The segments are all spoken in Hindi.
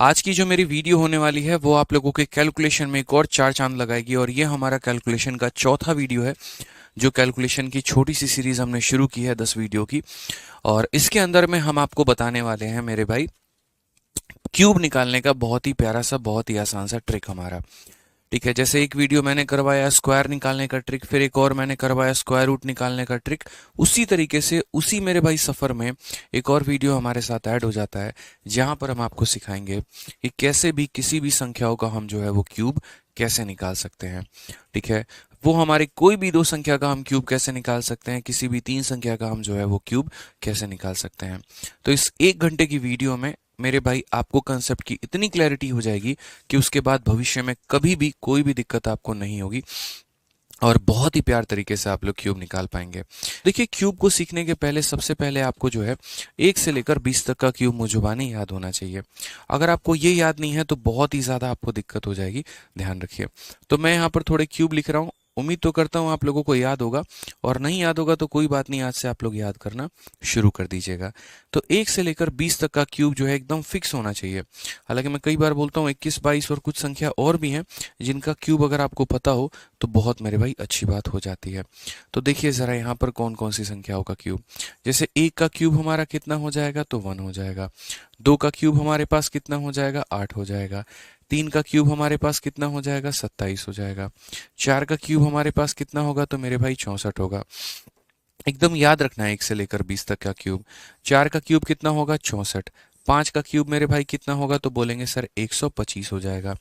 आज की जो मेरी वीडियो होने वाली है वो आप लोगों के कैलकुलेशन में एक और चार चांद लगाएगी और ये हमारा कैलकुलेशन का चौथा वीडियो है। जो कैलकुलेशन की छोटी सी सीरीज हमने शुरू की है 10 वीडियो की, और इसके अंदर में हम आपको बताने वाले हैं मेरे भाई क्यूब निकालने का बहुत ही प्यारा सा, बहुत ही आसान सा ट्रिक हमारा। ठीक है, जैसे एक वीडियो मैंने करवाया स्क्वायर निकालने का ट्रिक, फिर एक और मैंने करवाया स्क्वायर रूट निकालने का ट्रिक, उसी तरीके से उसी मेरे भाई सफ़र में एक और वीडियो हमारे साथ ऐड हो जाता है जहां पर हम आपको सिखाएंगे कि कैसे भी किसी भी संख्याओं का हम जो है वो क्यूब कैसे निकाल सकते हैं। ठीक है, वो हमारे कोई भी दो संख्या का हम क्यूब कैसे निकाल सकते हैं, किसी भी तीन संख्या का हम जो है वो क्यूब कैसे निकाल सकते हैं। तो इस 1 घंटे की वीडियो में मेरे भाई आपको कंसेप्ट की इतनी क्लैरिटी हो जाएगी कि उसके बाद भविष्य में कभी भी कोई भी दिक्कत आपको नहीं होगी और बहुत ही प्यार तरीके से आप लोग क्यूब निकाल पाएंगे। देखिए, क्यूब को सीखने के पहले सबसे पहले आपको जो है 1 से लेकर 20 तक का क्यूब मुजुबानी याद होना चाहिए। अगर आपको ये याद नहीं है तो बहुत ही ज़्यादा आपको दिक्कत हो जाएगी, ध्यान रखिए। तो मैं यहाँ पर थोड़े क्यूब लिख रहा हूँ, उम्मीद तो करता हूँ आप लोगों को याद होगा, और नहीं याद होगा तो कोई बात नहीं, आज से आप लोग याद करना शुरू कर दीजिएगा। तो 1 से लेकर 20 तक का क्यूब जो है एकदम फिक्स होना चाहिए। हालांकि मैं कई बार बोलता हूँ 21, 22 और कुछ संख्या और भी हैं जिनका क्यूब अगर आपको पता हो तो बहुत मेरे भाई अच्छी बात हो जाती है। तो देखिए ज़रा यहाँ पर कौन कौन सी संख्याओं का क्यूब। जैसे 1 का क्यूब हमारा कितना हो जाएगा, तो 1 हो जाएगा। 2 का क्यूब हमारे पास कितना हो जाएगा, 8 हो जाएगा। 3 का क्यूब हमारे पास कितना हो जाएगा, 27 हो जाएगा। 4 का क्यूब हमारे पास कितना होगा, तो मेरे भाई 64 होगा। एकदम याद रखना है 1 से लेकर 20 तक का क्यूब। 4 का क्यूब कितना होगा, 64। 5 का क्यूब मेरे भाई कितना होगा, तो बोलेंगे सर 125 हो जाएगा।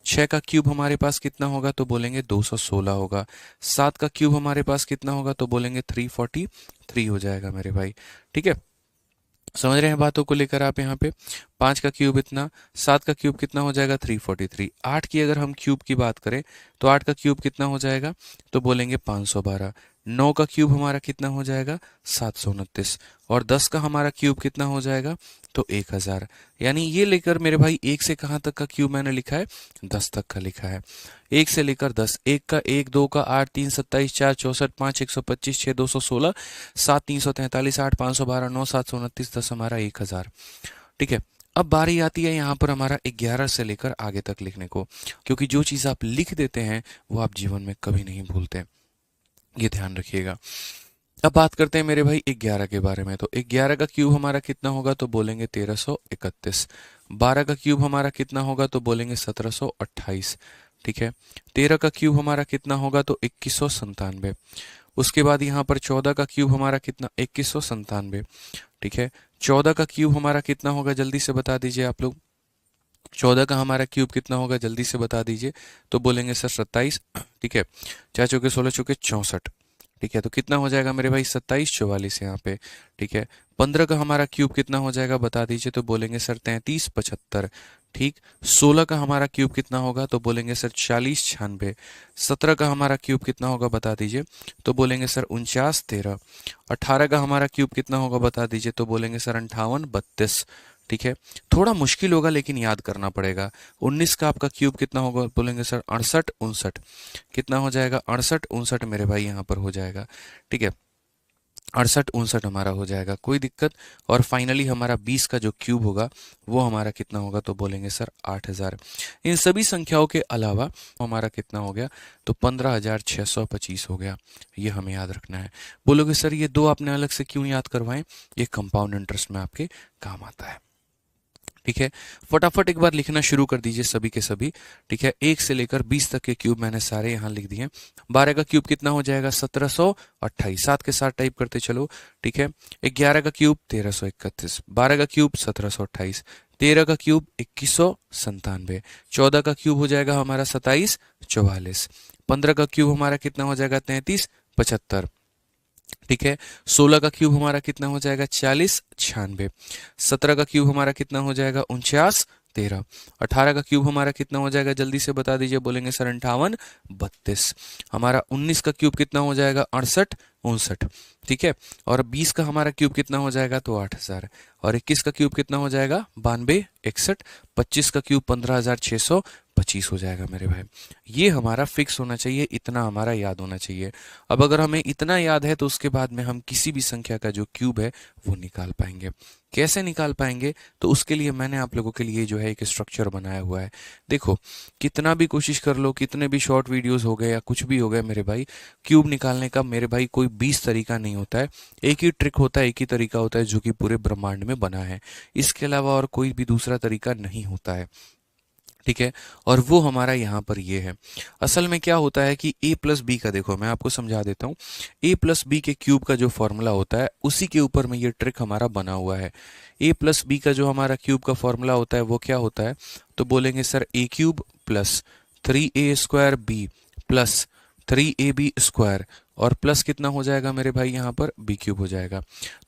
6 का क्यूब हमारे पास कितना होगा, तो बोलेंगे 216 होगा। 7 का क्यूब हमारे पास कितना होगा, तो बोलेंगे 343 हो जाएगा मेरे भाई। ठीक है, समझ रहे हैं बातों को लेकर आप यहाँ पे। 5 का क्यूब इतना, 7 का क्यूब कितना हो जाएगा, 343। 8 की अगर हम क्यूब की बात करें तो 8 का क्यूब कितना हो जाएगा, तो बोलेंगे 512। 9 का क्यूब हमारा कितना हो जाएगा, 729। और 10 का हमारा क्यूब कितना हो जाएगा, तो 1000। यानी ये लेकर मेरे भाई 1 से कहाँ तक का क्यूब मैंने लिखा है, 10 तक का लिखा है। 1 से लेकर 10, 1 का 1, 2 का 8, 3 27, 4 64, 5 125, 6 216, 7 343, 8 512, 9 729, 10 हमारा 1000। ठीक है, अब बारी आती है यहाँ पर हमारा 11 से लेकर आगे तक लिखने को, क्योंकि जो चीज़ आप लिख देते हैं वो आप जीवन में कभी नहीं भूलते, ये ध्यान रखिएगा। अब बात करते हैं मेरे भाई 11 के बारे में। तो 11 का क्यूब हमारा कितना होगा, तो बोलेंगे 1331। 12 का क्यूब हमारा कितना होगा, तो बोलेंगे 1728। ठीक है, 13 का क्यूब हमारा कितना होगा, तो 2197। उसके बाद यहाँ पर 14 का क्यूब हमारा कितना, 2197। ठीक है, 14 का क्यूब हमारा कितना होगा, जल्दी से बता दीजिए आप लोग। 14 का हमारा क्यूब कितना होगा, जल्दी से बता दीजिए। तो बोलेंगे सर 27। ठीक है, 4 चौके 16 चौके 64। ठीक है, तो कितना हो जाएगा मेरे भाई, 27 44 यहाँ पे। ठीक है, 15 का हमारा क्यूब कितना हो जाएगा, बता दीजिए। तो बोलेंगे सर 33 75। ठीक, 16 का हमारा क्यूब कितना होगा, तो बोलेंगे सर 40 96। 17 का हमारा क्यूब कितना होगा, बता दीजिए। तो बोलेंगे सर 49 13। 18 का हमारा क्यूब कितना होगा, बता दीजिए। तो बोलेंगे सर 58 32। ठीक है, थोड़ा मुश्किल होगा लेकिन याद करना पड़ेगा। 19 का आपका क्यूब कितना होगा, बोलेंगे सर 68 59। कितना हो जाएगा, 68 59 मेरे भाई यहाँ पर हो जाएगा। ठीक है, 68 59 हमारा हो जाएगा, कोई दिक्कत। और फाइनली हमारा 20 का जो क्यूब होगा वो हमारा कितना होगा, तो बोलेंगे सर 8000। इन सभी संख्याओं के अलावा हमारा कितना हो गया, तो 15625 हो गया। ये हमें याद रखना है। बोलोगे सर ये दो आपने अलग से क्यों याद करवाएं, ये कंपाउंड इंटरेस्ट में आपके काम आता है। ठीक है, फटाफट एक बार लिखना शुरू कर दीजिए सभी के सभी। ठीक है, 1 से लेकर 20 तक के क्यूब मैंने सारे यहाँ लिख दिए। 12 का क्यूब कितना हो जाएगा, 1728। 7 के साथ टाइप करते चलो। ठीक है, 11 का क्यूब 1331। 12 का क्यूब 1728। 13 का क्यूब 2197। 14 का क्यूब हो जाएगा हमारा 27 44। 15 का क्यूब हमारा कितना हो जाएगा, 33 75। ठीक है, 16 का क्यूब हमारा कितना हो जाएगा, 40 96। 17 का क्यूब हमारा कितना हो जाएगा, 49 13। 18 का क्यूब हमारा कितना हो जाएगा, जल्दी से बता दीजिए। बोलेंगे सर 58 32। हमारा 19 का क्यूब कितना हो जाएगा, 68 59। ठीक है, और 20 का हमारा क्यूब कितना हो जाएगा, तो 8000। और 21 का क्यूब कितना हो जाएगा, 92 61। 25 का क्यूब 15650। 25 हो जाएगा मेरे भाई। ये हमारा फिक्स होना चाहिए, इतना हमारा याद होना चाहिए। अब अगर हमें इतना याद है तो उसके बाद में हम किसी भी संख्या का जो क्यूब है वो निकाल पाएंगे। कैसे निकाल पाएंगे, तो उसके लिए मैंने आप लोगों के लिए जो है एक स्ट्रक्चर बनाया हुआ है। देखो, कितना भी कोशिश कर लो, कितने भी शॉर्ट वीडियोस हो गए या कुछ भी हो गए मेरे भाई, क्यूब निकालने का मेरे भाई कोई 20 तरीका नहीं होता है। एक ही ट्रिक होता है, एक ही तरीका होता है जो कि पूरे ब्रह्मांड में बना है। इसके अलावा और कोई भी दूसरा तरीका नहीं होता है, ठीक है। और वो हमारा यहाँ पर ये है। असल में क्या होता है कि a प्लस बी का, देखो मैं आपको समझा देता हूँ। a प्लस बी के क्यूब का जो फॉर्मूला होता है उसी के ऊपर में ये ट्रिक हमारा बना हुआ है। a प्लस बी का जो हमारा क्यूब का फॉर्मूला होता है वो क्या होता है, तो बोलेंगे sir a cube plus 3a square B plus 3ab square, और प्लस कितना हो जाएगा मेरे भाई यहाँ पर b क्यूब हो जाएगा।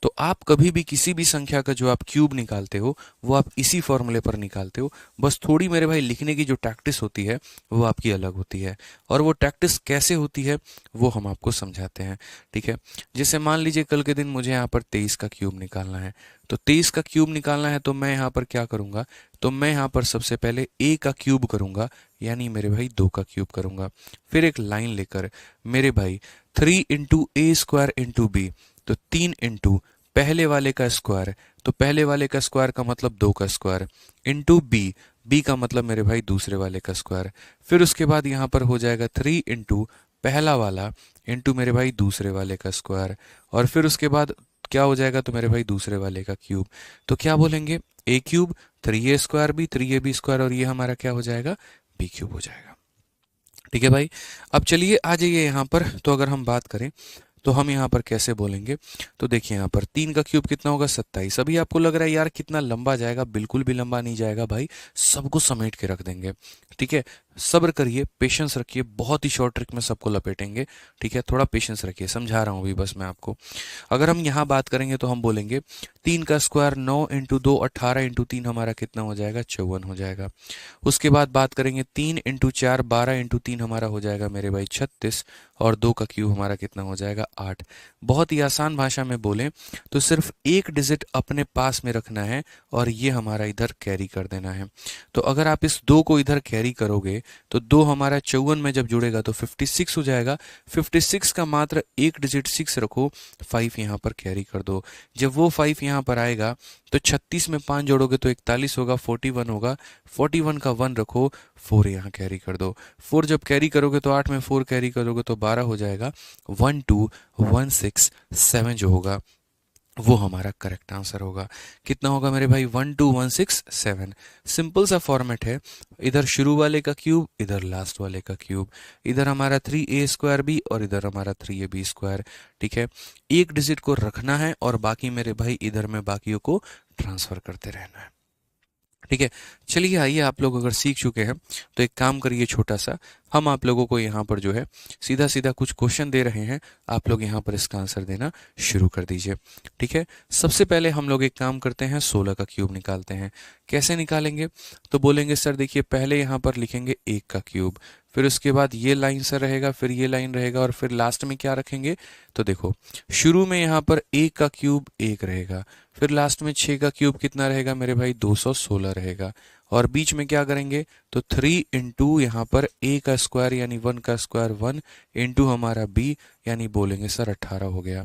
तो आप कभी भी किसी भी संख्या का जो आप क्यूब निकालते हो वो आप इसी फॉर्मूले पर निकालते हो। बस थोड़ी मेरे भाई लिखने की जो प्रैक्टिस होती है वो आपकी अलग होती है, और वो प्रैक्टिस कैसे होती है वो हम आपको समझाते हैं, ठीक है। जैसे मान लीजिए कल के दिन मुझे यहाँ पर 23 का क्यूब निकालना है, तो 23 का क्यूब निकालना है तो मैं यहाँ पर क्या करूँगा, तो मैं यहाँ पर सबसे पहले a का क्यूब करूँगा, यानी मेरे भाई 2 का क्यूब करूँगा। फिर एक लाइन लेकर मेरे भाई 3 इंटू ए स्क्वायर इंटू बी, तो 3 इंटू पहले वाले का स्क्वायर, तो पहले वाले का स्क्वायर का मतलब 2 का स्क्वायर, इंटू बी, बी का मतलब मेरे भाई दूसरे वाले का स्क्वायर। फिर उसके बाद यहाँ पर हो जाएगा 3 इंटू पहला वाला इंटू मेरे भाई दूसरे वाले का स्क्वायर, और फिर उसके बाद क्या हो जाएगा, तो मेरे भाई दूसरे वाले का क्यूब। तो क्या बोलेंगे, a cube 3a square B 3ab square, और ये हमारा क्या हो जाएगा, बी क्यूब हो जाएगा, ठीक है भाई। अब चलिए आ जाइए यहाँ पर। तो अगर हम बात करें तो हम यहाँ पर कैसे बोलेंगे, तो देखिए यहाँ पर 3 का क्यूब कितना होगा, 27। अभी आपको लग रहा है यार कितना लंबा जाएगा, बिल्कुल भी लंबा नहीं जाएगा भाई, सबको समेट के रख देंगे, ठीक है। सब्र करिए, पेशेंस रखिए, बहुत ही शॉर्ट ट्रिक में सबको लपेटेंगे, ठीक है। थोड़ा पेशेंस रखिए, समझा रहा हूँ अभी बस मैं आपको। अगर हम यहाँ बात करेंगे तो हम बोलेंगे 3 का स्क्वायर 9 इंटू 2 18 इंटू 3 हमारा कितना हो जाएगा, 54 हो जाएगा। उसके बाद बात करेंगे 3 इंटू 4 12 इंटू 3 हमारा हो जाएगा मेरे भाई 36, और 2 का क्यूब हमारा कितना हो जाएगा, 8। बहुत ही आसान भाषा में बोलें तो सिर्फ एक डिजिट अपने पास में रखना है और ये हमारा इधर कैरी कर देना है। तो अगर आप इस 2 को इधर कैरी करोगे तो 2 हमारा 54 में जब जुड़ेगा तो 56 हो जाएगा। 56 का मात्र एक डिजिट 6 रखो, 5 यहाँ पर कैरी कर दो। जब वो 5 यहाँ पर आएगा तो 36 में 5 जोड़ोगे तो 41 होगा, 41 होगा। 41 का 1 रखो, 4 यहाँ कैरी कर दो। 4 जब कैरी करोगे तो 8 में 4 कैरी करोगे तो 12 हो जाएगा। 1 2 1 6 7 जो होगा वो हमारा करेक्ट आंसर होगा। कितना होगा मेरे भाई, 1 2 1 6 7। सिंपल सा फॉर्मेट है, इधर शुरू वाले का क्यूब, इधर लास्ट वाले का क्यूब, इधर हमारा 3a स्क्वायर बी और इधर हमारा 3ab स्क्वायर, ठीक है। एक डिजिट को रखना है और बाकी मेरे भाई इधर में बाकियों को ट्रांसफर करते रहना है, ठीक है। चलिए आइए, आप लोग अगर सीख चुके हैं तो एक काम करिए छोटा सा, हम आप लोगों को यहाँ पर जो है सीधा सीधा कुछ क्वेश्चन दे रहे हैं, आप लोग यहाँ पर इसका आंसर देना शुरू कर दीजिए, ठीक है। सबसे पहले हम लोग एक काम करते हैं, 16 का क्यूब निकालते हैं। कैसे निकालेंगे, तो बोलेंगे सर देखिए पहले यहाँ पर लिखेंगे 1 का क्यूब, फिर उसके बाद ये लाइन सर रहेगा, फिर ये लाइन रहेगा, और फिर लास्ट में क्या रखेंगे, तो देखो शुरू में यहाँ पर 1 का क्यूब 1 रहेगा, फिर लास्ट में 6 का क्यूब कितना रहेगा मेरे भाई, 216 रहेगा, और बीच में क्या करेंगे, तो 3 इंटू यहाँ पर a का स्क्वायर यानी 1 का स्क्वायर 1 इंटू हमारा b यानी बोलेंगे सर 18 हो गया।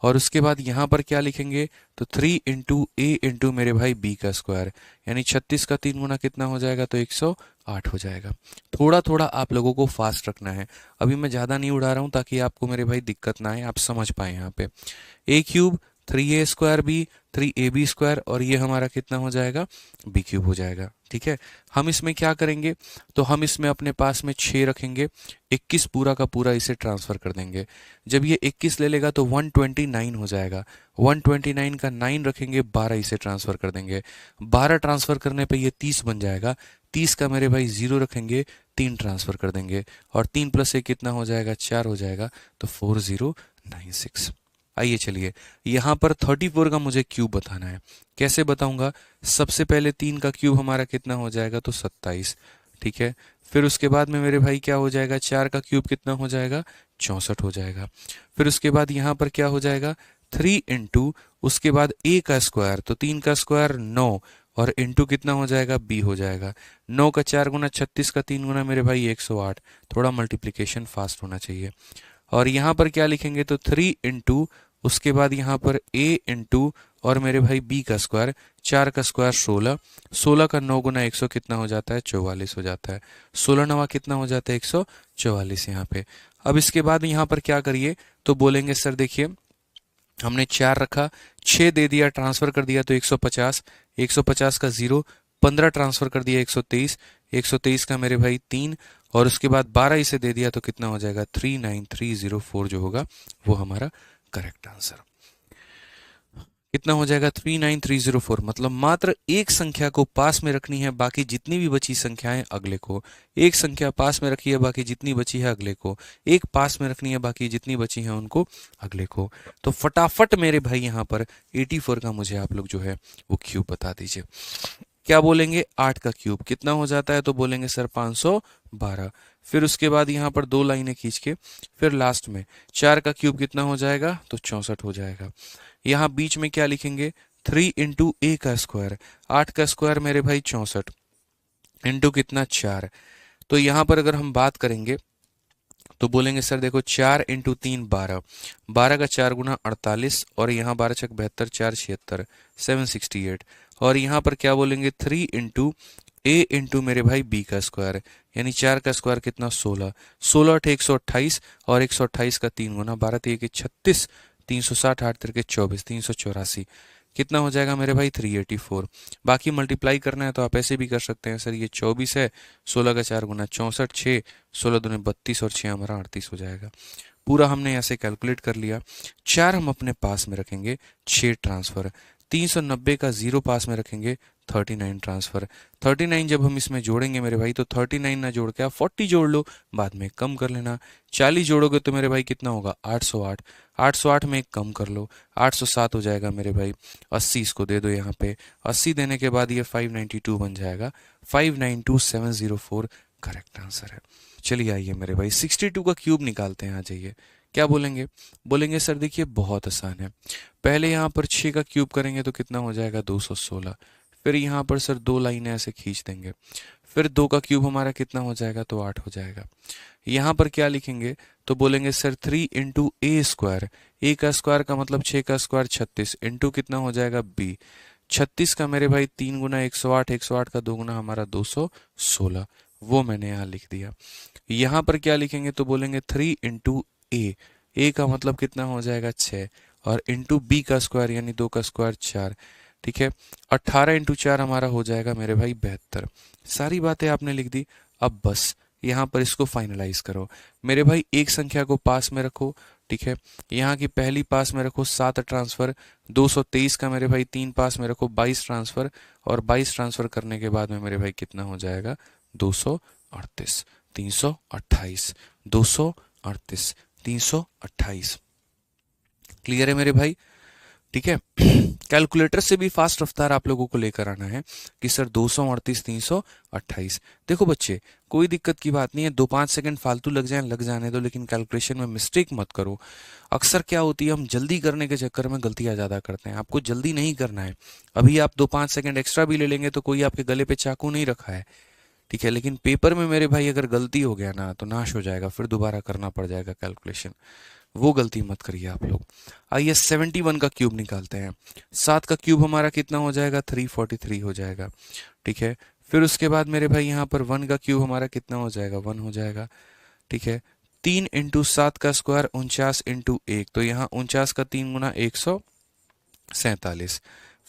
और उसके बाद यहाँ पर क्या लिखेंगे, तो 3 इंटू a इंटू मेरे भाई b का स्क्वायर यानी 36 का 3 गुना कितना हो जाएगा, तो 108 हो जाएगा। थोड़ा थोड़ा आप लोगों को फास्ट रखना है, अभी मैं ज़्यादा नहीं उड़ा रहा हूँ ताकि आपको मेरे भाई दिक्कत ना आए, आप समझ पाए। यहाँ पे a cube 3a square B 3ab square, और ये हमारा कितना हो जाएगा, b क्यूब हो जाएगा, ठीक है। हम इसमें क्या करेंगे, तो हम इसमें अपने पास में 6 रखेंगे, 21 पूरा का पूरा इसे ट्रांसफर कर देंगे। जब ये 21 ले लेगा तो 129 हो जाएगा, 129 का 9 रखेंगे, 12 इसे ट्रांसफर कर देंगे। 12 ट्रांसफर करने पे ये 30 बन जाएगा, 30 का मेरे भाई 0 रखेंगे, 3 ट्रांसफर कर देंगे, और 3 प्लस 1 कितना हो जाएगा, 4 हो जाएगा, तो 4096। आइए चलिए, यहाँ पर 34 का मुझे क्यूब बताना है। कैसे बताऊंगा, सबसे पहले 3 का क्यूब हमारा कितना हो जाएगा, तो 27, ठीक है। फिर उसके बाद में मेरे भाई क्या हो जाएगा, 4 का क्यूब कितना हो जाएगा, 64 हो जाएगा। फिर उसके बाद यहाँ पर क्या हो जाएगा, 3 इंटू उसके बाद a का स्क्वायर, तो 3 का स्क्वायर 9, और इंटू कितना हो जाएगा, b हो जाएगा। 9 का 4 गुना, 36 का 3 गुना मेरे भाई 108। थोड़ा मल्टीप्लिकेशन फास्ट होना चाहिए। और यहाँ पर क्या लिखेंगे, तो 3 इंटू, उसके बाद यहाँ पर a इंटू और मेरे भाई b का स्क्वायर, 4 का स्क्वायर 16, 16 का 9 गुना 100 कितना हो जाता है, 44 हो जाता है। 16 नवा कितना हो जाता है, 144 यहाँ पे। अब इसके बाद यहाँ पर क्या करिए, तो बोलेंगे सर देखिए हमने 4 रखा, 6 दे दिया, ट्रांसफर कर दिया तो 150, 150 का 0, 15 ट्रांसफर कर दिया 123, 123 का मेरे भाई 3, और उसके बाद 12 इसे दे दिया तो कितना हो जाएगा, 39304 जो होगा वो हमारा करेक्ट आंसर कितना हो जाएगा, 39304। मतलब मात्र एक संख्या को पास में रखनी है, बाकी जितनी भी बची संख्याएं अगले को। एक संख्या पास में रखी है, बाकी जितनी बची है अगले को। एक पास में रखनी है, बाकी जितनी बची है उनको अगले को। तो फटाफट मेरे भाई यहाँ पर 84 का मुझे आप लोग जो है वो क्यूब बता दीजिए। क्या बोलेंगे, 8 का क्यूब कितना हो जाता है, तो बोलेंगे सर 512। फिर उसके बाद यहाँ पर 2 लाइनें खींच के फिर लास्ट में 4 का क्यूब कितना हो जाएगा, तो 64 हो जाएगा। यहाँ बीच में क्या लिखेंगे, 3 इंटू ए का स्क्वायर, 8 का स्क्वायर मेरे भाई 64 इंटू कितना 4। तो यहाँ पर अगर हम बात करेंगे तो बोलेंगे सर देखो 4 इंटू 3 12, 12 का 4 गुना 48, और यहाँ 12 छक 72, 4 76, 768। और यहाँ पर क्या बोलेंगे, 3 इंटू ए इंटू मेरे भाई बी का स्क्वायर, यानी 4 का स्क्वायर कितना 16, 16 अठे 128, और 128 का 3 गुना, 12 3 के 36, 360, 8 3 के 24, 384 कितना हो जाएगा मेरे भाई 384। बाकी मल्टीप्लाई करना है तो आप ऐसे भी कर सकते हैं, सर ये 24 है, 16 का 4 गुना 64, 6 16 दूने 32 और 6 हमारा 38 हो जाएगा। पूरा हमने ऐसे कैलकुलेट कर लिया। 4 हम अपने पास में रखेंगे, 6 ट्रांसफर। 390 का 0 पास में रखेंगे, 39 ट्रांसफर। 39 जब हम इसमें जोड़ेंगे मेरे भाई, तो 39 ना जोड़ के आप 40 जोड़ लो, बाद में कम कर लेना। 40 जोड़ोगे तो मेरे भाई कितना होगा, 808। 808 में एक कम कर लो, 807 हो जाएगा मेरे भाई। 80 इसको दे दो यहाँ पे, 80 देने के बाद ये 592 बन जाएगा। 592704 करेक्ट आंसर है। चलिए आइए मेरे भाई 62 का क्यूब निकालते हैं, आ जाइए। क्या बोलेंगे, बोलेंगे सर देखिए बहुत आसान है। पहले यहाँ पर 6 का क्यूब करेंगे तो कितना हो जाएगा, 216। फिर यहाँ पर सर 2 लाइनें ऐसे खींच देंगे, फिर 2 का क्यूब हमारा कितना हो जाएगा, तो 8 हो जाएगा। यहाँ पर क्या लिखेंगे, तो बोलेंगे सर 3 इंटू ए स्क्वायर, ए का स्क्वायर का मतलब 6 का स्क्वायर 36, इंटू कितना हो जाएगा बी, 36 का मेरे भाई 3 गुना 108, 108 का 2 गुना हमारा 216, वो मैंने यहाँ लिख दिया। यहाँ पर क्या लिखेंगे, तो बोलेंगे 3 इंटू ए का मतलब कितना हो जाएगा 6, और इंटू बी का स्क्वायर यानी 2 का स्क्वायर 4, ठीक है। 18 इंटू 4 हमारा हो जाएगा मेरे भाई 72। सारी बातें आपने लिख दी। अब बस यहाँ पर इसको फाइनलाइज करो मेरे भाई। एक संख्या को पास में रखो, ठीक है। यहाँ की पहली पास में रखो 7 ट्रांसफर, 223 का मेरे भाई 3 पास में रखो 22 ट्रांसफर, और 22 ट्रांसफर करने के बाद में मेरे भाई कितना हो जाएगा, 238, 328, 238, 328। क्लियर है मेरे भाई, ठीक है। कैलकुलेटर से भी फास्ट रफ्तार आप लोगों को लेकर आना है कि सर 238, 328। देखो बच्चे कोई दिक्कत की बात नहीं है, 2-5 सेकंड फालतू लग जाने दो, लेकिन कैलकुलेशन में मिस्टेक मत करो। अक्सर क्या होती है, हम जल्दी करने के चक्कर में गलतियां ज्यादा करते हैं। आपको जल्दी नहीं करना है। अभी आप 2-5 सेकंड एक्स्ट्रा भी ले लेंगे तो कोई आपके गले पे चाकू नहीं रखा है, ठीक है। लेकिन पेपर में मेरे भाई अगर गलती हो गया ना तो नाश हो जाएगा, फिर दोबारा करना पड़ जाएगा कैलकुलेशन। वो गलती मत करिए आप लोग। आइए 71 का क्यूब निकालते हैं। 7 का क्यूब हमारा कितना हो जाएगा, 343 हो जाएगा, ठीक है। फिर उसके बाद मेरे भाई यहाँ पर 1 का क्यूब हमारा कितना हो जाएगा, 1 हो जाएगा, ठीक है। 3 इंटू 7 का स्क्वायर 49 इंटू 1, तो यहाँ 49 का 3 गुना 147।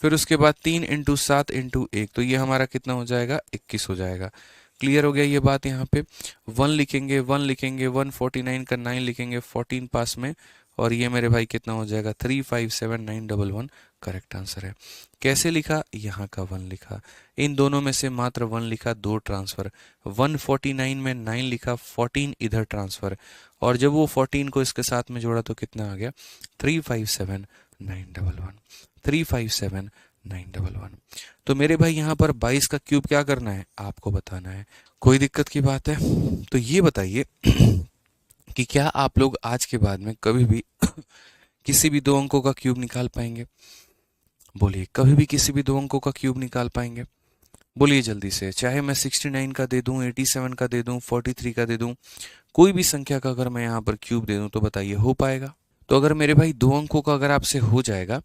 फिर उसके बाद 3 इंटू 7 इंटू 1, तो ये हमारा कितना हो जाएगा, 21 हो जाएगा। क्लियर हो गया ये बात। यहाँ पे 1 लिखेंगे, 1 लिखेंगे, 149 का 9 लिखेंगे 14 पास में, और ये मेरे भाई कितना हो जाएगा, 357911 करेक्ट आंसर है। कैसे लिखा, यहाँ का 1 लिखा, इन दोनों में से मात्र 1 लिखा, 2 ट्रांसफर। 149 में 9 लिखा, 14 इधर ट्रांसफर, और जब वो 14 को इसके साथ में जोड़ा तो कितना आ गया, 357911, 357911। तो मेरे भाई यहाँ पर 22 का क्यूब क्या करना है, आपको बताना है। कोई दिक्कत की बात है तो ये बताइए कि क्या आप लोग आज के बाद में कभी भी किसी भी 2 अंकों का क्यूब निकाल पाएंगे। बोलिए कभी भी किसी भी दो अंकों का क्यूब निकाल पाएंगे? बोलिए जल्दी से, चाहे मैं 69 का दे दूं, 87 का दे दूं, 43 का दे दूं, कोई भी संख्या का अगर मैं यहाँ पर क्यूब दे दूं तो बताइए हो पाएगा? तो अगर मेरे भाई दो अंकों का अगर आपसे हो जाएगा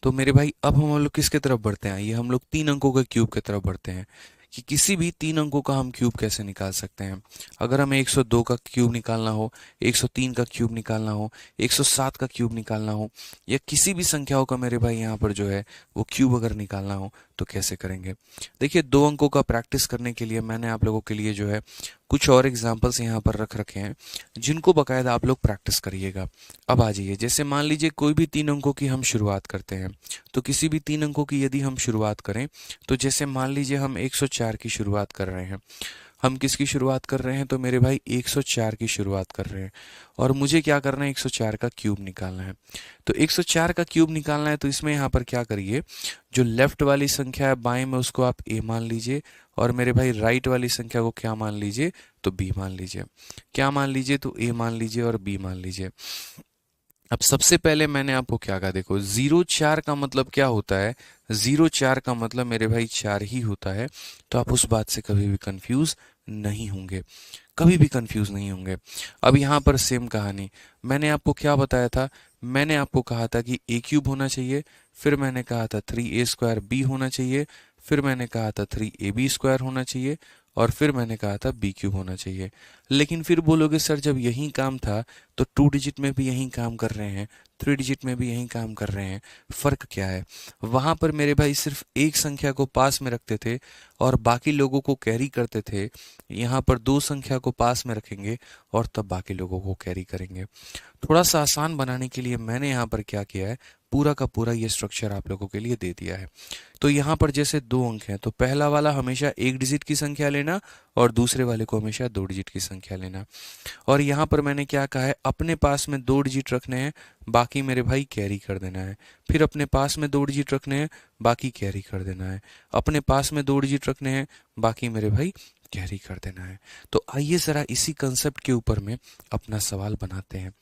तो मेरे भाई अब हम लोग किसके तरफ बढ़ते हैं? ये हम लोग तीन अंकों के क्यूब की तरफ बढ़ते हैं कि किसी भी तीन अंकों का हम क्यूब कैसे निकाल सकते हैं। अगर हमें 102 का क्यूब निकालना हो, 103 का क्यूब निकालना हो, 107 का क्यूब निकालना हो, या किसी भी संख्याओं का मेरे भाई यहाँ पर जो है वो क्यूब अगर निकालना हो तो कैसे करेंगे? देखिए, दो अंकों का प्रैक्टिस करने के लिए मैंने आप लोगों के लिए जो है कुछ और एग्जाम्पल्स यहाँ पर रख रखे हैं जिनको बकायदा आप लोग प्रैक्टिस करिएगा। अब आ जाइए, जैसे मान लीजिए कोई भी तीन अंकों की हम शुरुआत करते हैं, तो किसी भी तीन अंकों की यदि हम शुरुआत करें, तो जैसे मान लीजिए हम 104 की शुरुआत कर रहे हैं। हम किसकी शुरुआत कर रहे हैं? तो मेरे भाई 104 की शुरुआत कर रहे हैं और मुझे क्या करना है? 104 का क्यूब निकालना है। तो 104 का क्यूब निकालना है तो इसमें यहाँ पर क्या करिए, जो लेफ्ट वाली संख्या है बाएं में उसको आप ए मान लीजिए और मेरे भाई राइट वाली संख्या को क्या मान लीजिए? तो बी मान लीजिए। क्या मान लीजिए? तो ए मान लीजिए और बी मान लीजिए। अब सबसे पहले मैंने आपको क्या कहा, देखो 0 4 का मतलब क्या होता है? 0 4 का मतलब मेरे भाई 4 ही होता है। तो आप उस बात से कभी भी कंफ्यूज नहीं होंगे, कभी भी कंफ्यूज नहीं होंगे। अब यहाँ पर सेम कहानी, मैंने आपको क्या बताया था? मैंने आपको कहा था कि ए क्यूब होना चाहिए, फिर मैंने कहा था 3a² बी होना चाहिए, फिर मैंने कहा था 3ab² होना चाहिए, और फिर मैंने कहा था बी क्यूब होना चाहिए। लेकिन फिर बोलोगे सर जब यही काम था तो 2 डिजिट में भी यही काम कर रहे हैं, 3 डिजिट में भी यही काम कर रहे हैं, फर्क क्या है? वहां पर मेरे भाई सिर्फ एक संख्या को पास में रखते थे और बाकी लोगों को कैरी करते थे। यहाँ पर दो संख्या को पास में रखेंगे और तब बाकी लोगों को कैरी करेंगे। थोड़ा सा आसान बनाने के लिए मैंने यहाँ पर क्या किया है, पूरा का पूरा ये स्ट्रक्चर आप लोगों के लिए दे दिया है। तो यहाँ पर जैसे दो अंक हैं तो पहला वाला हमेशा एक डिजिट की संख्या लेना और दूसरे वाले को हमेशा दो डिजिट की संख्या लेना। और यहाँ पर मैंने क्या कहा है, अपने पास में दो डिजिट रखने हैं, बाकी मेरे भाई कैरी कर देना है। फिर अपने पास में दो डिजिट रखने हैं, बाकी कैरी कर देना है। अपने पास में दो डिजिट रखने हैं, बाकी मेरे भाई कैरी कर देना है। तो आइए जरा इसी कंसेप्ट के ऊपर में अपना सवाल बनाते हैं।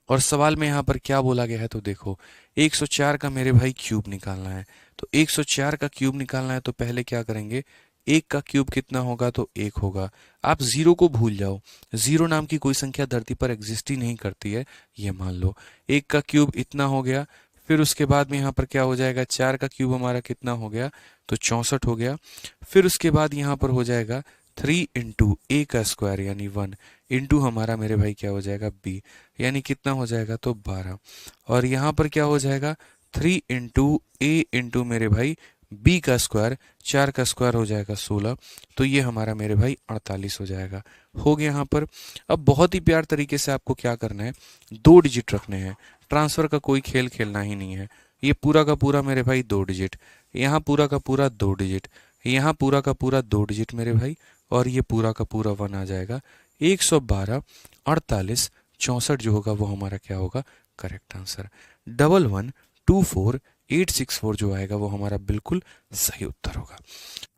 और सवाल में यहाँ पर क्या बोला गया है तो देखो, 104 का मेरे भाई क्यूब निकालना है। तो 104 का क्यूब निकालना है तो पहले क्या करेंगे, एक का क्यूब कितना होगा? तो एक होगा। आप जीरो को भूल जाओ, जीरो नाम की कोई संख्या धरती पर एग्जिस्ट ही नहीं करती है, ये मान लो। एक का क्यूब इतना हो गया, फिर उसके बाद में यहाँ पर क्या हो जाएगा, चार का क्यूब हमारा कितना हो गया? तो 64 हो गया। फिर उसके बाद यहाँ पर हो जाएगा 3 इंटू ए का स्क्वायर यानी 1 इंटू हमारा मेरे भाई क्या हो जाएगा? बी, यानी कितना हो जाएगा? तो 12। और यहाँ पर क्या हो जाएगा? 3 इंटू ए इंटू मेरे भाई बी का स्क्वायर, 4 का स्क्वायर हो जाएगा 16। तो ये हमारा मेरे भाई 48 हो जाएगा। हो गया यहाँ पर। अब बहुत ही प्यार तरीके से आपको क्या करना है, दो डिजिट रखने हैं। ट्रांसफर का कोई खेल खेलना ही नहीं है। ये पूरा का पूरा मेरे भाई दो डिजिट, यहाँ पूरा का पूरा दो डिजिट, यहाँ पूरा का पूरा दो डिजिट मेरे भाई, और ये पूरा का पूरा 1 आ जाएगा। 112, 48, 64 जो होगा वो हमारा क्या होगा? Correct answer. 1124, 864 जो आएगा वो हमारा बिल्कुल सही उत्तर होगा।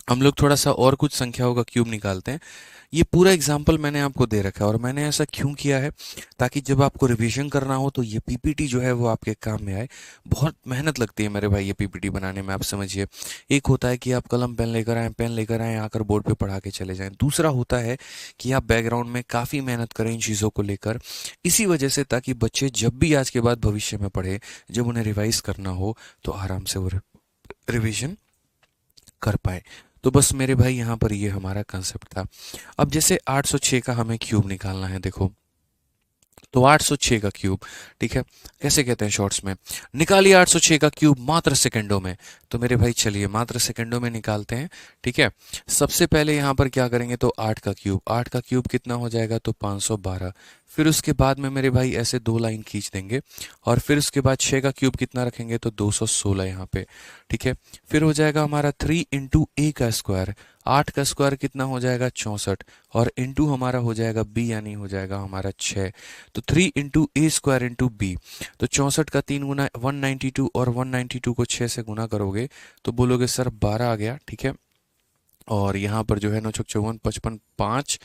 हम लोग थोड़ा सा और कुछ संख्याओं का क्यूब निकालते हैं। ये पूरा एग्जाम्पल मैंने आपको दे रखा है और मैंने ऐसा क्यों किया है, ताकि जब आपको रिवीजन करना हो तो ये पीपीटी जो है वो आपके काम में आए। बहुत मेहनत लगती है मेरे भाई ये पीपीटी बनाने में, आप समझिए। एक होता है कि आप कलम पेन लेकर आए, पेन लेकर आए, आकर बोर्ड पे पढ़ा के चले जाएं। दूसरा होता है कि आप बैकग्राउंड में काफ़ी मेहनत करें इन चीज़ों को लेकर, इसी वजह से ताकि बच्चे जब भी आज के बाद भविष्य में पढ़े, जब उन्हें रिवाइज करना हो तो आराम से वो रिविजन कर पाए। तो बस मेरे भाई यहाँ पर ये हमारा कंसेप्ट था। अब जैसे 806 का हमें क्यूब निकालना है, देखो तो 806 का क्यूब, ठीक है, कैसे कहते हैं शॉर्ट्स में, निकालिए 806 का क्यूब मात्र सेकंडों में। तो मेरे भाई चलिए मात्र सेकंडों में निकालते हैं, ठीक है। सबसे पहले यहाँ पर क्या करेंगे, तो 8 का क्यूब, 8 का क्यूब कितना हो जाएगा? तो 512। फिर उसके बाद में मेरे भाई ऐसे दो लाइन खींच देंगे और फिर उसके बाद 6 का क्यूब कितना रखेंगे? तो 216 यहाँ पे, ठीक है। फिर हो जाएगा हमारा 3 इंटू ए का स्क्वायर, 8 का स्क्वायर कितना हो जाएगा? 64, और इंटू हमारा हो जाएगा बी, यानी हो जाएगा हमारा 6। तो 3 इंटू ए स्क्वायर इंटू बी, तो 64 का 3 गुना 192, और 192 को 6 से गुना करोगे तो बोलोगे सर 12 आ गया, ठीक है। और यहाँ पर जो है 9 छक 54, 55, 5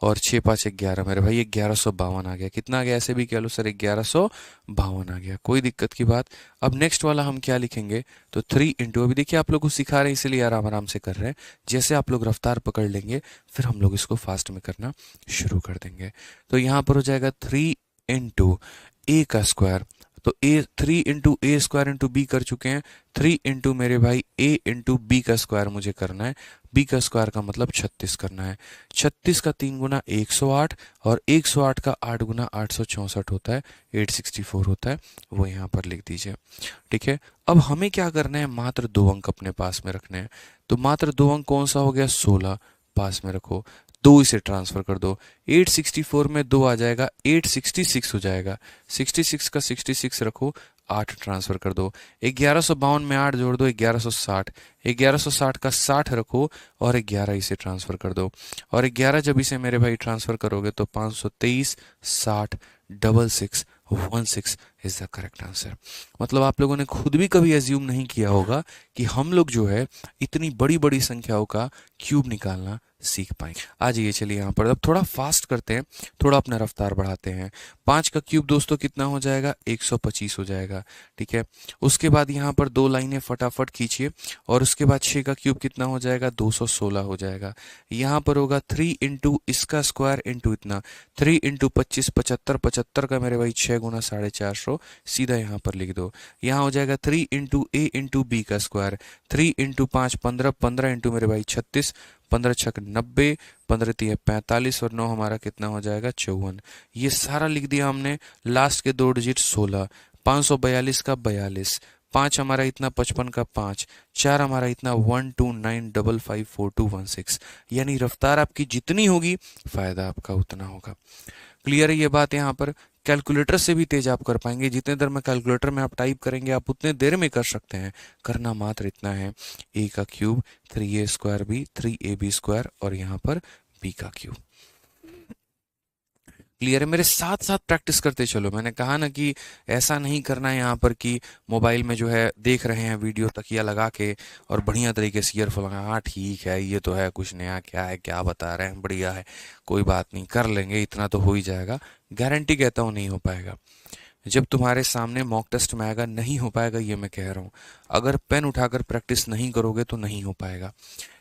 और 6 5 11 मेरे भाई 1152 आ गया। कितना आ गया? ऐसे भी कह लो सर 1152 आ गया, कोई दिक्कत की बात। अब नेक्स्ट वाला हम क्या लिखेंगे? तो 3 इंटू, अभी देखिए आप लोग को सिखा रहे हैं इसलिए आराम आराम से कर रहे हैं, जैसे आप लोग रफ्तार पकड़ लेंगे फिर हम लोग इसको फास्ट में करना शुरू कर देंगे। तो यहाँ पर हो जाएगा 3 इंटू ए का स्क्वायर, तो ए 3 इंटू ए स्क्वायर इंटू बी कर चुके हैं, 3 इंटू मेरे भाई ए इंटू बी का स्क्वायर मुझे करना है, बी का स्क्वायर का मतलब 36 करना है। 36 का 3 गुना 108 और 108 का 8 गुना 864 होता है, 864 होता है, वो यहाँ पर लिख दीजिए। ठीक है, अब हमें क्या करना है? मात्र 2 अंक अपने पास में रखने हैं। तो मात्र 2 अंक कौन सा हो गया? 16 पास में रखो, 2 इसे ट्रांसफर कर दो, 864 में 2 आ जाएगा, 866 हो जाएगा, 66 का 66 रखो, 8 ट्रांसफर कर दो, 1152 में 8 जोड़ दो, 1160, 1160 का 60 रखो और 11 इसे ट्रांसफर कर दो, और 11 जब इसे मेरे भाई ट्रांसफर करोगे तो 523 60 6616 इज द करेक्ट आंसर। मतलब आप लोगों ने खुद भी कभी एज्यूम नहीं किया होगा कि हम लोग जो है इतनी बड़ी बड़ी संख्याओं का क्यूब निकालना सीख पाएंगे। आ जाइए, चलिए यहाँ पर अब थोड़ा फास्ट करते हैं, थोड़ा अपना रफ्तार बढ़ाते हैं। 5 का क्यूब दोस्तों कितना हो जाएगा? 125 हो जाएगा। ठीक है, उसके बाद यहाँ पर 2 लाइनें फटाफट खींचिए, और उसके बाद 6 का क्यूब कितना हो जाएगा? 216 हो जाएगा। यहाँ पर होगा 3 इंटू इसका स्क्वायर इंटू इतना, 3 इंटू 25 75, 75 का मेरे भाई 6 गुना 450, सीधा यहाँ पर लिख दो। यहाँ हो जाएगा 3 इंटू ए इंटू बी का स्क्वायर, 3 इंटू 5 15, 15 इंटू मेरे भाई 36, 15 छक 90, 15 तिया 45 और 9 हमारा कितना हो जाएगा? 54। ये सारा लिख दिया हमने। लास्ट के 2 डिजिट 16, 542 का 42, 5 हमारा इतना 55 का 5, 4 हमारा इतना 129554216। यानी रफ्तार आपकी जितनी होगी फायदा आपका उतना होगा। क्लियर है ये बात? यहाँ पर कैलकुलेटर से भी तेज आप कर पाएंगे, जितने देर में कैलकुलेटर में आप टाइप करेंगे आप उतने देर में कर सकते हैं। करना मात्र इतना है, ए का cube 3a square B 3ab square और यहाँ पर बी का क्यूब। क्लियर है? मेरे साथ साथ प्रैक्टिस करते चलो। मैंने कहा ना कि ऐसा नहीं करना है यहाँ पर कि मोबाइल में जो है देख रहे हैं वीडियो तकिया लगा के और बढ़िया तरीके से ईयरफोन लगा, हाँ ठीक है ये तो है कुछ नया, क्या है क्या बता रहे हैं, बढ़िया है, कोई बात नहीं कर लेंगे, इतना तो हो ही जाएगा। गारंटी कहता हूँ नहीं हो पाएगा। जब तुम्हारे सामने मॉक टेस्ट में आएगा नहीं हो पाएगा, ये मैं कह रहा हूँ। अगर पेन उठाकर प्रैक्टिस नहीं करोगे तो नहीं हो पाएगा।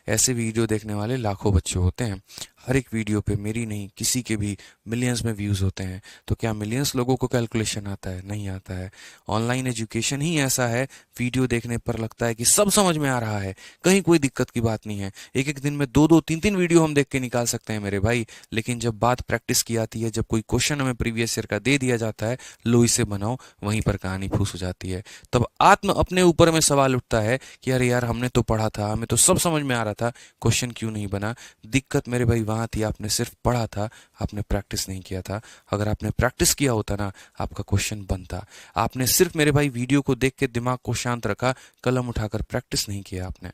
ऐसे वीडियो देखने वाले लाखों बच्चे होते हैं, हर एक वीडियो पे मेरी नहीं किसी के भी मिलियंस में व्यूज़ होते हैं। तो क्या मिलियंस लोगों को कैलकुलेशन आता है? नहीं आता है। ऑनलाइन एजुकेशन ही ऐसा है, वीडियो देखने पर लगता है कि सब समझ में आ रहा है, कहीं कोई दिक्कत की बात नहीं है। एक एक दिन में 2-2 3-3 वीडियो हम देख के निकाल सकते हैं मेरे भाई, लेकिन जब बात प्रैक्टिस की आती है, जब कोई क्वेश्चन हमें प्रीवियस ईयर का दे दिया जाता है, लो इसे बनाओ, वहीं पर कहानी फूस हो जाती है। तब आत्म अपने ऊपर में सवाल उठता है कि अरे यार हमने तो पढ़ा था, हमें तो सब समझ में आ रहा था, क्वेश्चन क्यों नहीं बना? दिक्कत मेरे भाई वहां थी, आपने सिर्फ पढ़ा था, आपने प्रैक्टिस नहीं किया था। अगर आपने प्रैक्टिस किया होता ना, आपका क्वेश्चन बनता। आपने सिर्फ मेरे भाई वीडियो को देख के दिमाग को शांत रखा, कलम उठाकर प्रैक्टिस नहीं किया आपने।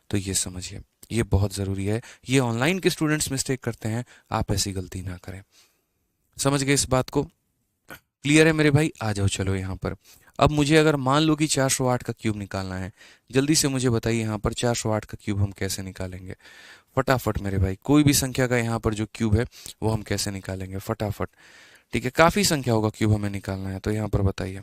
तो ये समझिए, ये बहुत जरूरी है। ये ऑनलाइन के स्टूडेंट्स मिस्टेक करते हैं, आप ऐसी गलती ना करें। समझ गए इस बात को? क्लियर है मेरे भाई? आ जाओ चलो यहाँ पर। अब मुझे अगर मान लो कि 408 का क्यूब निकालना है, जल्दी से मुझे बताइए यहाँ पर 408 का क्यूब हम कैसे निकालेंगे? फटाफट मेरे भाई, कोई भी संख्या का यहाँ पर जो क्यूब है वो हम कैसे निकालेंगे? फटाफट। ठीक है, काफी संख्याओं का क्यूब हमें निकालना है, तो यहाँ पर बताइए।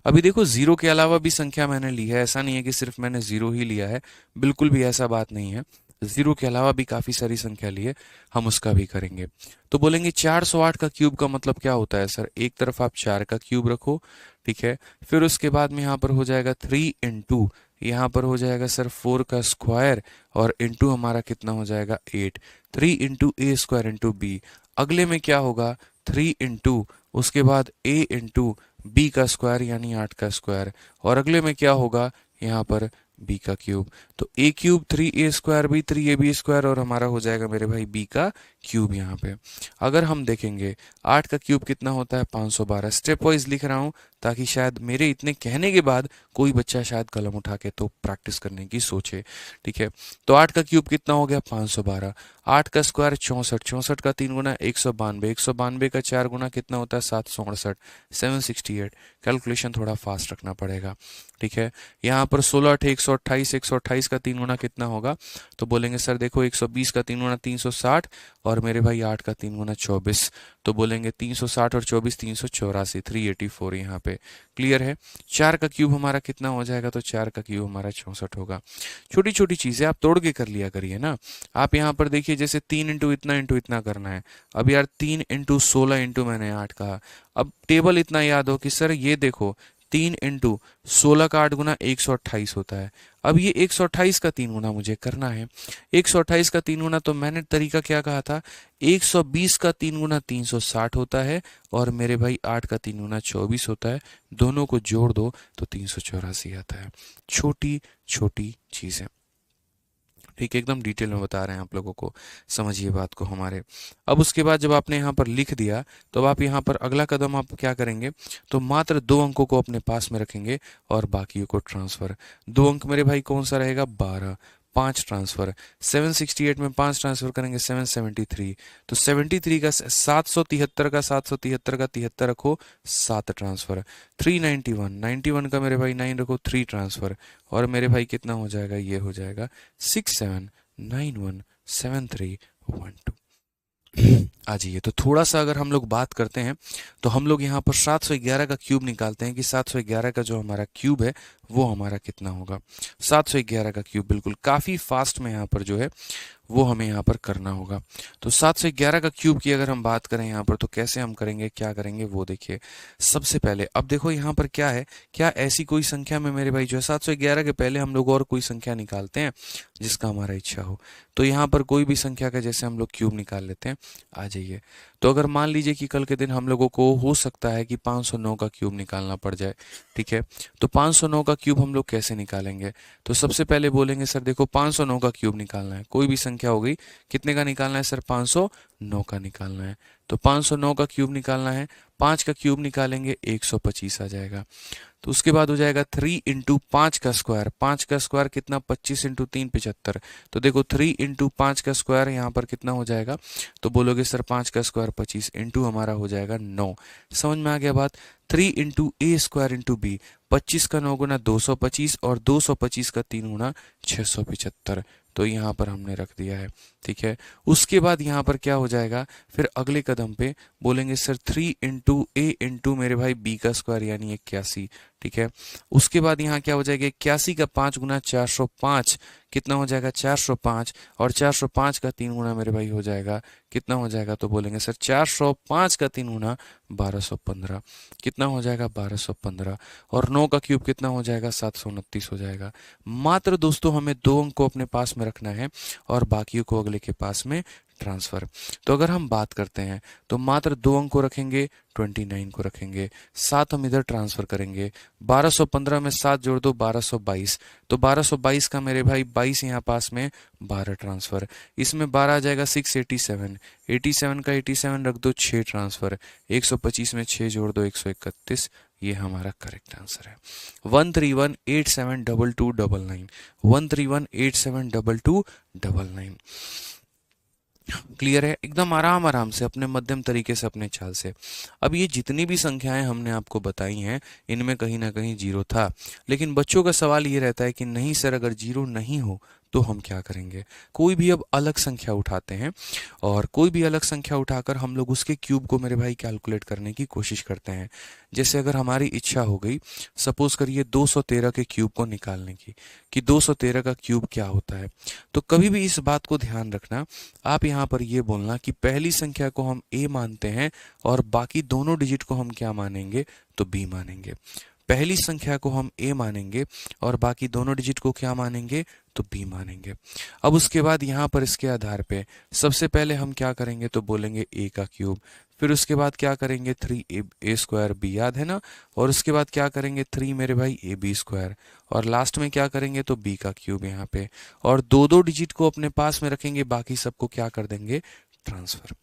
अभी देखो, जीरो के अलावा भी संख्या मैंने ली है, ऐसा नहीं है कि सिर्फ मैंने जीरो ही लिया है, बिल्कुल भी ऐसा बात नहीं है। जीरो के अलावा भी काफी सारी संख्या ली है, हम उसका भी करेंगे। तो बोलेंगे 408 का क्यूब का मतलब क्या होता है सर? एक तरफ आप 4 का क्यूब रखो, ठीक है, फिर उसके बाद में यहाँ पर हो जाएगा 3 इंटू, यहाँ पर हो जाएगा सर 4 का स्क्वायर, और इंटू हमारा कितना हो जाएगा 8, 3 इंटू ए स्क्वायर इंटू बी। अगले में क्या होगा? 3 इंटू, उसके बाद ए इंटू बी का स्क्वायर यानी 8 का स्क्वायर, और अगले में क्या होगा? यहाँ पर बी का क्यूब। तो a cube 3a square B 3ab square, और हमारा हो जाएगा मेरे भाई बी का क्यूब यहाँ पे। अगर हम देखेंगे 8 का क्यूब कितना होता है 512। स्टेप वाइज लिख रहा हूँ ताकि शायद मेरे इतने कहने के बाद कोई बच्चा शायद कलम उठा के तो प्रैक्टिस करने की सोचे। ठीक है, तो 8 का क्यूब कितना हो गया 512। 8 का स्क्वायर 64, 64 का 3 गुना 192, 192 का 4 गुना कितना होता है 768, 768। कैलकुलेशन थोड़ा फास्ट रखना पड़ेगा। ठीक है, यहाँ पर 16 8 128, 128 का 3 गुना कितना होगा, तो बोलेंगे सर देखो 120 का 3 गुना 360 और मेरे भाई 8 का 3 गुना 24, तो बोलेंगे 360 और 24 384, 384 यहाँ पे। क्लियर है। 4 का क्यूब हमारा कितना हो जाएगा, तो 4 का क्यूब हमारा 64 होगा। छोटी छोटी चीजें आप तोड़ के कर लिया करिए ना। आप यहाँ पर देखिए जैसे 3 इंटू इतना करना है। अब यार 3 इंटू 16 इंटू मैंने 8 कहा। अब टेबल इतना याद हो कि सर ये देखो 3 इंटू 16 का 8 गुना 128 होता है। अब ये 128 का 3 गुना मुझे करना है। 128 का 3 गुना, तो मैंने तरीका क्या कहा था, 120 का 3 गुना 360 होता है और मेरे भाई 8 का 3 गुना 24 होता है। दोनों को जोड़ दो तो 384 आता है। छोटी छोटी चीजें, ठीक है, एकदम डिटेल में बता रहे हैं आप लोगों को, समझिए बात को हमारे। अब उसके बाद जब आपने यहाँ पर लिख दिया तो अब आप यहाँ पर अगला कदम आप क्या करेंगे, तो मात्र 2 अंकों को अपने पास में रखेंगे और बाकियों को ट्रांसफर। 2 अंक मेरे भाई कौन सा रहेगा 12, 5 ट्रांसफर। 768 में 5 ट्रांसफर करेंगे 773, तो 73 का 773 का 773 का 73 रखो 7 ट्रांसफर। 391, 91 का मेरे भाई 9 रखो 3 ट्रांसफर और मेरे भाई कितना हो जाएगा, ये हो जाएगा 67917312। आ जाइए, तो थोड़ा सा अगर हम लोग बात करते हैं तो हम लोग यहाँ पर 711 का क्यूब निकालते हैं कि 711 का जो हमारा क्यूब है वो हमारा कितना होगा। 711 का क्यूब बिल्कुल काफी फास्ट में यहाँ पर जो है वो हमें यहाँ पर करना होगा। तो 711 का क्यूब की अगर हम बात करें यहाँ पर तो कैसे हम करेंगे, क्या करेंगे वो देखिए। सबसे पहले अब देखो यहाँ पर क्या है, क्या ऐसी कोई संख्या में मेरे भाई जो है 711 के पहले हम लोग और कोई संख्या निकालते हैं जिसका हमारा इच्छा हो। तो यहाँ पर कोई भी संख्या का जैसे हम लोग क्यूब निकाल लेते हैं। आ जाइए, तो अगर मान लीजिए कि कल के दिन हम लोगों को हो सकता है कि 509 का क्यूब निकालना पड़ जाए। ठीक है, तो 509 का क्यूब हम लोग कैसे निकालेंगे, तो सबसे पहले बोलेंगे सर देखो 509 का क्यूब निकालना है, कोई भी संख्या हो गई, कितने का निकालना है सर 509 का निकालना है। तो 509 का क्यूब निकालना है, 5 का क्यूब निकालेंगे 125 आ जाएगा। तो उसके बाद हो जाएगा 3 इंटू 5 का स्क्वायर। 5 का स्क्वायर कितना 25 इंटू 3 75। तो देखो 3 इंटू 5 का स्क्वायर यहाँ पर कितना हो जाएगा, तो बोलोगे सर 5 का स्क्वायर 25 इंटू हमारा हो जाएगा 9। समझ में आ गया बात। 3 इंटू ए स्क्वायर इंटू बी, 25 का 9 गुना 225 और 225 का 3 गुना 675। तो यहाँ पर हमने रख दिया है। ठीक है, उसके बाद यहाँ पर क्या हो जाएगा, फिर अगले कदम पे बोलेंगे सर 3 इंटू ए इंटू मेरे भाई बी का स्क्वायर यानी 81। ठीक है, उसके बाद यहाँ क्या हो जाएगा 81 का 5 गुना 405 कितना हो जाएगा 405 और 405 का 3 गुना मेरे भाई हो जाएगा कितना हो जाएगा, तो बोलेंगे सर 405 का 3 गुना 1215 कितना हो जाएगा 1215 और 9 का क्यूब कितना हो जाएगा 729 हो जाएगा। मात्र दोस्तों हमें 2 अंक को अपने पास में रखना है और बाकियों को अगले के पास में ट्रांसफर। तो अगर हम बात करते हैं तो मात्र 2 अंक को रखेंगे, 29 को रखेंगे, 7 हम इधर ट्रांसफर करेंगे। 1215 में 7 जोड़ दो 1222, तो 1222 का मेरे भाई 22 यहाँ पास में 12 ट्रांसफर। इसमें 12 आ जाएगा 687, 87 का 87 रख दो 6 ट्रांसफर। 125 में 6 जोड़ दो 131, ये हमारा करेक्ट आंसर है। 131872299, 131872299। क्लियर है, एकदम आराम आराम से अपने मध्यम तरीके से अपने चाल से। अब ये जितनी भी संख्याएं हमने आपको बताई हैं इनमें कहीं ना कहीं जीरो था, लेकिन बच्चों का सवाल ये रहता है कि नहीं सर अगर जीरो नहीं हो तो हम क्या करेंगे। कोई भी अब अलग संख्या उठाते हैं और कोई भी अलग संख्या उठाकर हम लोग उसके क्यूब को मेरे भाई कैलकुलेट करने की कोशिश करते हैं। जैसे अगर हमारी इच्छा हो गई सपोज करिए 213 के क्यूब को निकालने की कि 213 का क्यूब क्या होता है, तो कभी भी इस बात को ध्यान रखना, आप यहाँ पर ये बोलना कि पहली संख्या को हम a मानते हैं और बाकी दोनों डिजिट को हम क्या मानेंगे, तो b मानेंगे। पहली संख्या को हम a मानेंगे और बाकी दोनों डिजिट को क्या मानेंगे, तो b मानेंगे। अब उसके बाद यहाँ पर इसके आधार पे सबसे पहले हम क्या करेंगे, तो बोलेंगे a का क्यूब, फिर उसके बाद क्या करेंगे 3a स्क्वायर b, याद है ना, और उसके बाद क्या करेंगे 3 मेरे भाई ab स्क्वायर और लास्ट में क्या करेंगे तो b का क्यूब यहाँ पे, और दो दो डिजिट को अपने पास में रखेंगे, बाकी सबको क्या कर देंगे ट्रांसफर।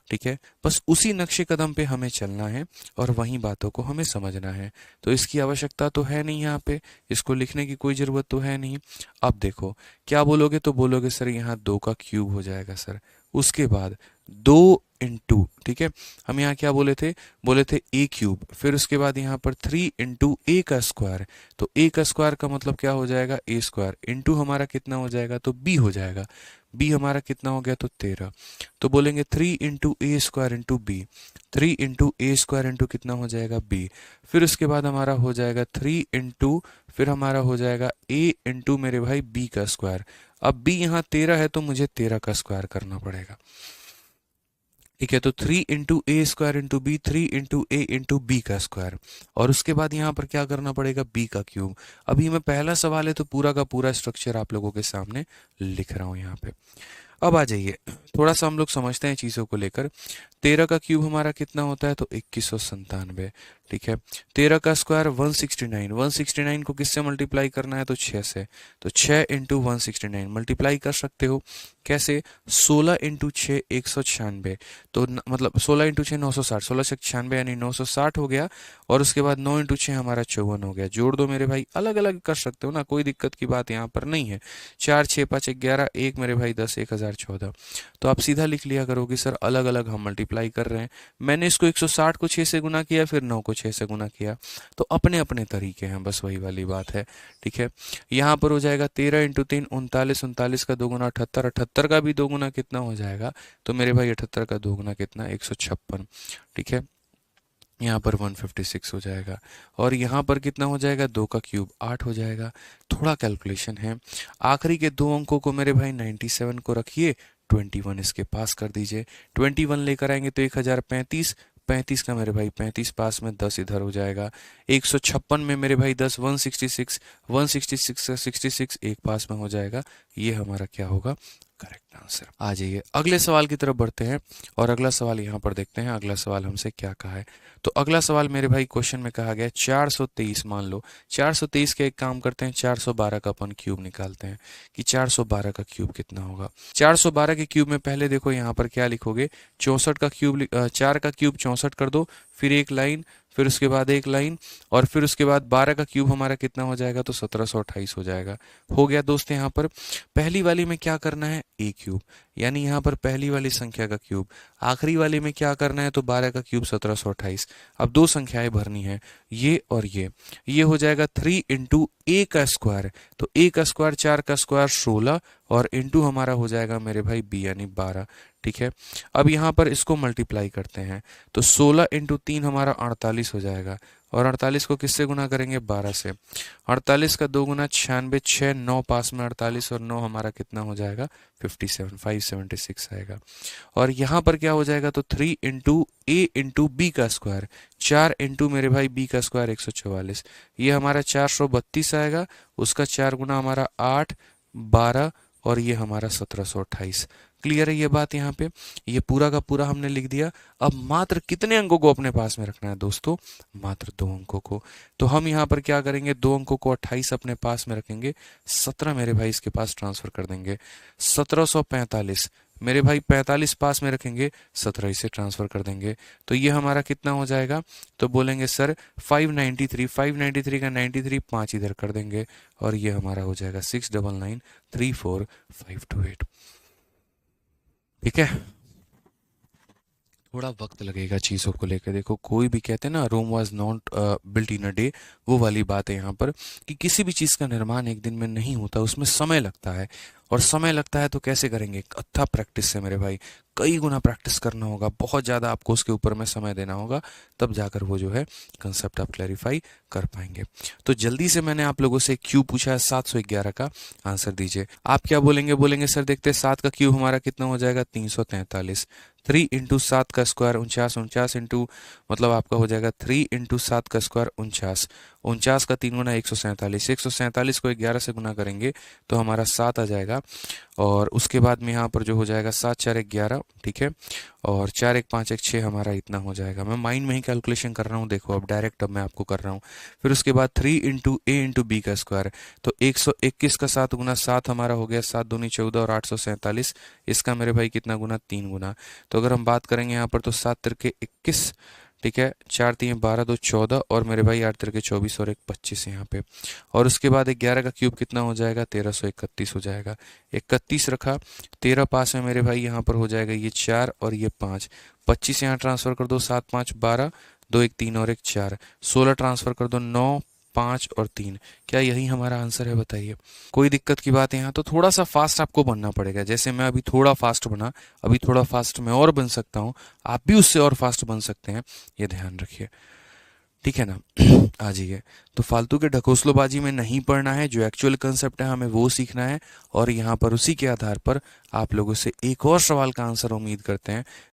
ठीक है, बस उसी नक्शे कदम पे हमें चलना है और वही बातों को हमें समझना है। तो इसकी आवश्यकता तो है नहीं, यहाँ पे इसको लिखने की कोई ज़रूरत तो है नहीं। अब देखो क्या बोलोगे, तो बोलोगे सर यहाँ 2 का क्यूब हो जाएगा सर, उसके बाद 2 इंटू, ठीक है, हम यहाँ क्या बोले थे ए क्यूब, फिर उसके बाद यहाँ पर 3 इंटू ए का स्क्वायर। तो ए का स्क्वायर का मतलब क्या हो जाएगा, ए स्क्वायर, इंटू हमारा कितना हो जाएगा, तो बी हो जाएगा। बी हमारा कितना हो गया, तो 13। तो बोलेंगे 3 इंटू ए स्क्वायर इंटू बी, 3 इंटू ए स्क्वायर इंटू कितना हो जाएगा, बी। फिर उसके बाद हमारा हो जाएगा 3 इंटू, फिर हमारा हो जाएगा ए इंटू मेरे भाई बी का स्क्वायर। अब बी यहाँ 13 है तो मुझे 13 का स्क्वायर करना पड़ेगा। ठीक है, तो 3 इंटू ए स्क्वायर इंटू बी, 3 इंटू ए इंटू बी का स्क्वायर, और उसके बाद यहाँ पर क्या करना पड़ेगा, बी का क्यूब। अभी मैं पहला सवाल है तो पूरा का पूरा स्ट्रक्चर आप लोगों के सामने लिख रहा हूँ यहाँ पे। अब आ जाइए, थोड़ा सा हम लोग समझते हैं चीज़ों को लेकर। 13 का क्यूब हमारा कितना होता है, तो 2197। ठीक है, 13 का स्क्वायर 169, 169 को किससे मल्टीप्लाई करना है, तो 6 से। तो 6 इंटू 169 मल्टीप्लाई कर सकते हो कैसे, 16 इंटू 6 196, तो मतलब 16 इंटू 6 960, 16 से 96 यानी 960 हो गया। और उसके बाद 9 इंटू 6 हमारा 54 हो गया। जोड़ दो मेरे भाई, अलग अलग कर सकते हो ना, कोई दिक्कत की बात यहाँ पर नहीं है। 4 6 5 11, 1 मेरे भाई 10, 1014। तो आप सीधा लिख लिया करोगे सर अलग अलग हम मल्टीप्लाई कर रहे हैं। मैंने इसको 160 को 6 से गुना किया, फिर 9 को 6 से गुना किया, तो अपने अपने तरीके हैं, बस वही वाली बात है। ठीक है, यहाँ पर हो जाएगा 13 इंटू 3 39, 39 का 2 गुना 78, 78 का भी 2 गुना कितना हो जाएगा, तो मेरे भाई 78 का 2 गुना कितना, 156। ठीक है, यहाँ पर 156 हो जाएगा, और यहाँ पर कितना हो जाएगा, 2 का क्यूब 8 हो जाएगा। थोड़ा कैलकुलेशन है, आखिरी के 2 अंकों को मेरे भाई 97 को रखिए, 21 इसके पास कर दीजिए, 21 लेकर आएंगे तो 1035, 35 का मेरे भाई 35 पास में, 10 इधर हो जाएगा। 156 में मेरे भाई 10, 166, 166 का 66 एक पास में हो जाएगा। ये हमारा क्या होगा, करेक्ट आंसर। आ जाइए अगले सवाल की तरफ बढ़ते हैं, और अगला सवाल यहाँ पर देखते हैं। अगला सवाल हमसे क्या कहा है, तो अगला सवाल मेरे भाई क्वेश्चन में कहा गया 423, मान लो 423 का एक काम करते हैं, 412 का अपन क्यूब निकालते हैं कि 412 का क्यूब कितना होगा। 412 के क्यूब में पहले देखो यहाँ पर क्या लिखोगे, 64 का क्यूब, 4 का क्यूब 64 कर दो, फिर एक लाइन, फिर उसके बाद एक लाइन, और फिर उसके बाद 12 का क्यूब हमारा कितना हो जाएगा, तो 1728 हो जाएगा। हो गया दोस्त, यहाँ पर पहली वाली में क्या करना है, ए क्यूब, यानी यहाँ पर पहली वाली संख्या का क्यूब। आखिरी वाली में क्या करना है, तो 12 का क्यूब 1728। अब दो संख्याएं भरनी है, ये और ये हो जाएगा 3 इंटू ए का स्क्वायर, तो ए का स्क्वायर 4 का स्क्वायर 16, और इंटू हमारा हो जाएगा मेरे भाई बी यानी 12। ठीक है, अब यहाँ पर इसको मल्टीप्लाई करते हैं, तो 16 इंटू 3 हमारा 48 हो जाएगा, और 48 को किससे गुना करेंगे, 12 से। 48 का 2 गुना 96, 6 9 पास में 48, और 9 हमारा कितना हो जाएगा, 57, 576 आएगा। और यहाँ पर क्या हो जाएगा, तो 3 इंटू ए इंटू बी का स्क्वायर, 4 इंटू मेरे भाई बी का स्क्वायर 144, ये हमारा 432 आएगा। उसका 4 गुना हमारा 8, 12, और ये हमारा 1728। क्लियर है ये बात, यहाँ पे ये पूरा का पूरा हमने लिख दिया। अब मात्र कितने अंकों को अपने पास में रखना है दोस्तों, मात्र 2 अंकों को। तो हम यहाँ पर क्या करेंगे, 2 अंकों को 28 अपने पास में रखेंगे, 17 मेरे भाई इसके पास ट्रांसफर कर देंगे। 1745 मेरे भाई 45 पास में रखेंगे, 17 इसे ट्रांसफर कर देंगे, तो ये हमारा कितना हो जाएगा, तो बोलेंगे सर 593, 593 का 93 5 इधर कर देंगे, और ये हमारा हो जाएगा 69934 528। ठीक है, थोड़ा वक्त लगेगा चीज़ों को लेकर। देखो कोई भी कहते हैं ना, Rome was not built in a day, वो वाली बात है यहाँ पर कि किसी भी चीज़ का निर्माण एक दिन में नहीं होता, उसमें समय लगता है। और समय लगता है तो कैसे करेंगे, अच्छा प्रैक्टिस से मेरे भाई, कई गुना प्रैक्टिस करना होगा, बहुत ज़्यादा आपको उसके ऊपर में समय देना होगा, तब जाकर वो जो है कंसेप्ट आप क्लैरिफाई कर पाएंगे। तो जल्दी से मैंने आप लोगों से क्यूब पूछा है 711 का, आंसर दीजिए। आप क्या बोलेंगे सर देखते हैं 7 का क्यूब हमारा कितना हो जाएगा, 343। 3 इंटू 7 का स्क्वायर 49, 49 इंटू मतलब आपका हो जाएगा 3 इंटू 7 का स्क्वायर 49, 49 का 3 गुना 147, 147 को 11 से गुना करेंगे तो हमारा 7 आ जाएगा। जाएगा। और उसके बाद में यहाँ पर जो हो जाएगा 7 4 1 11, ठीक है, और 4 1 5 1 6 हमारा इतना हो जाएगा। मैं माइंड में ही कैलकुलेशन कर रहा हूँ, देखो अब डायरेक्ट अब मैं आपको कर रहा हूँ। फिर उसके बाद 3 इंटू ए इंटू बी का स्क्वायर, तो 121 का 7 गुना 7 हमारा हो गया 7 दूनी 14 और 847, इसका मेरे भाई कितना गुना 3 गुना। तो अगर हम बात करेंगे यहाँ पर तो 7 तिरके 21, ठीक है, 4 3 12 2 14 और मेरे भाई 8 तिरके 24 और 1 25 यहाँ पे। और उसके बाद 11 का क्यूब कितना हो जाएगा 1331 हो जाएगा। 31 रखा, 13 पास में मेरे भाई यहाँ पर हो जाएगा ये 4 और ये 5, 25 यहाँ ट्रांसफर कर दो, 7 5 12, 2 1 3 और 1 4, 16 ट्रांसफर कर दो, 9 5 और 3। क्या यही हमारा आंसर है बताइए? कोई दिक्कत की बात है यहाँ? तो थोड़ा सा फास्ट आपको बनना पड़ेगा, जैसे मैं अभी थोड़ा फास्ट बना, अभी थोड़ा फास्ट मैं और बन सकता हूँ, आप भी उससे और फास्ट बन सकते हैं, ये ध्यान रखिए, ठीक है ना। आ जाइए, तो फालतू के ढकोसलोबाजी में नहीं पढ़ना है, जो एक्चुअल कंसेप्ट है हमें वो सीखना है। और यहाँ पर उसी के आधार पर आप लोगों से एक और सवाल का आंसर उम्मीद करते हैं।